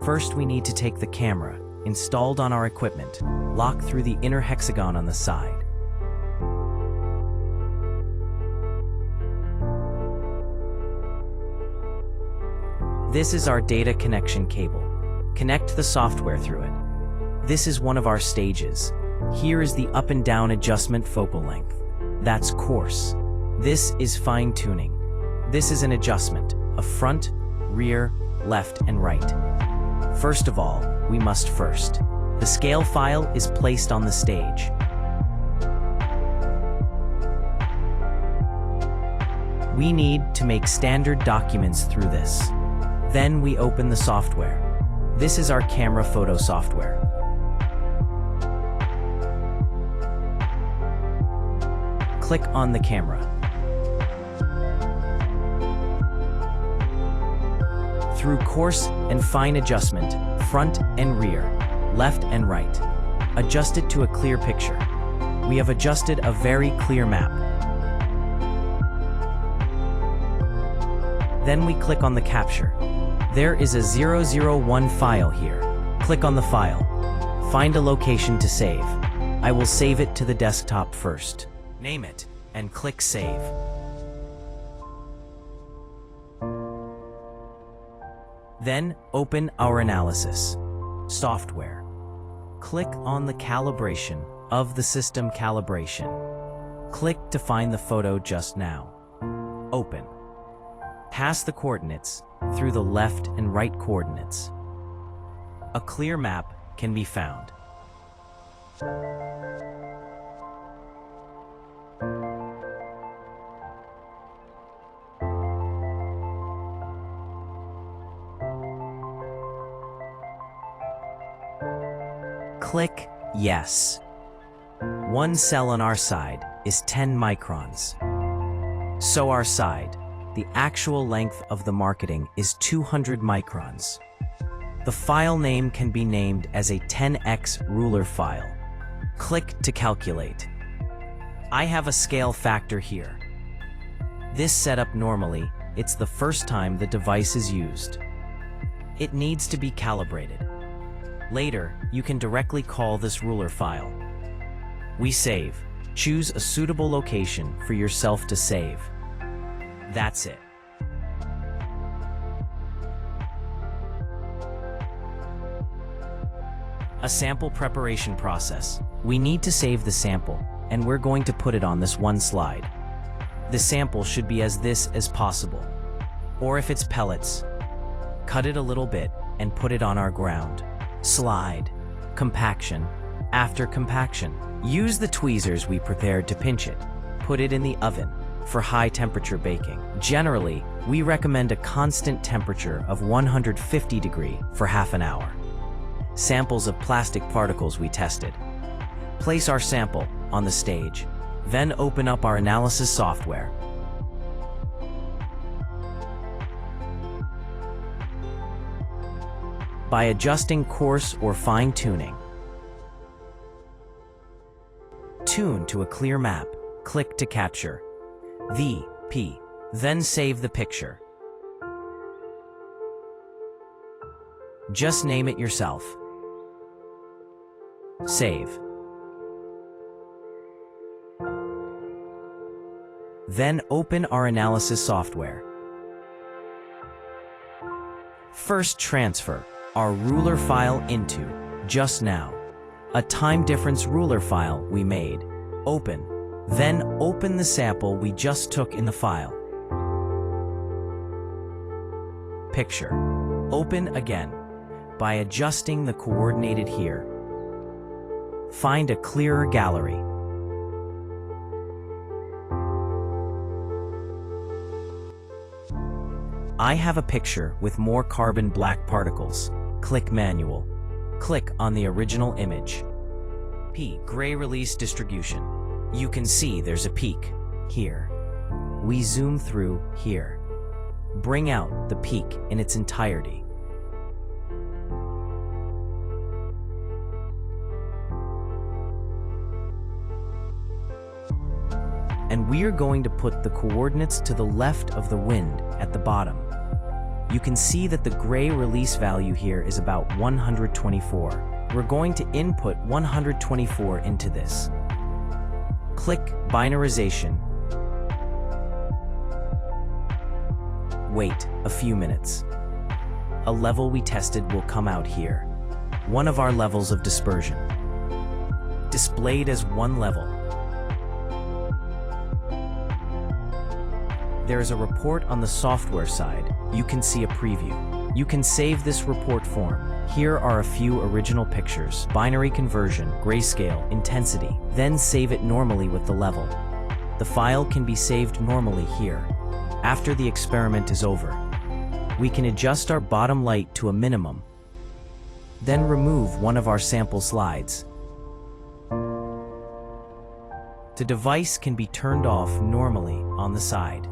First, we need to take the camera, installed on our equipment, lock through the inner hexagon on the side. This is our data connection cable. Connect the software through it. This is one of our stages. Here is the up and down adjustment focal length. That's coarse. This is fine tuning. This is an adjustment of front, rear, left, and right. First of all, we must first. The scale file is placed on the stage. We need to make standard documents through this. Then we open the software. This is our camera photo software. Click on the camera. Through coarse and fine adjustment, front and rear, left and right. Adjust it to a clear picture. We have adjusted a very clear map. Then we click on the capture. There is a 001 file here. Click on the file. Find a location to save. I will save it to the desktop first. Name it and click Save. Then open our analysis software. Click on the calibration of the system calibration. Click to find the photo just now. Open. Pass the coordinates through the left and right coordinates. A clear map can be found. Click Yes. One cell on our side is 10 microns. So our side, the actual length of the marketing is 200 microns. The file name can be named as a 10x ruler file. Click to calculate. I have a scale factor here. This setup normally, it's the first time the device is used. It needs to be calibrated. Later, you can directly call this ruler file. We save. Choose a suitable location for yourself to save. That's it. A sample preparation process. We need to save the sample, and we're going to put it on this one slide. The sample should be as possible. Or if it's pellets, cut it a little bit and put it on our ground. Slide. Compaction. After compaction, use the tweezers we prepared to pinch it. Put it in the oven for high temperature baking. Generally, we recommend a constant temperature of 150 degrees for half an hour. Samples of plastic particles we tested. Place our sample on the stage. Then open up our analysis software. By adjusting coarse or fine tuning. Tune to a clear map. Click to capture the P. Then save the picture. Just name it yourself. Save. Then open our analysis software. First transfer our ruler file into, just now, a time difference ruler file we made. Open. Then open the sample we just took in the file. Picture. Open again by adjusting the coordinated here. Find a clearer gallery. I have a picture with more carbon black particles. Click Manual. Click on the original image. P. Gray release distribution. You can see there's a peak. here. We zoom through here. Bring out the peak in its entirety. And we are going to put the coordinates to the left of the wind at the bottom. You can see that the gray release value here is about 124. We're going to input 124 into this. Click Binarization. Wait a few minutes. A level we tested will come out here. One of our levels of dispersion. Displayed as one level. There is a report on the software side. You can see a preview. You can save this report form. Here are a few original pictures, binary conversion, grayscale, intensity. Then save it normally with the level. The file can be saved normally here. After the experiment is over, we can adjust our bottom light to a minimum. Then remove one of our sample slides. The device can be turned off normally on the side.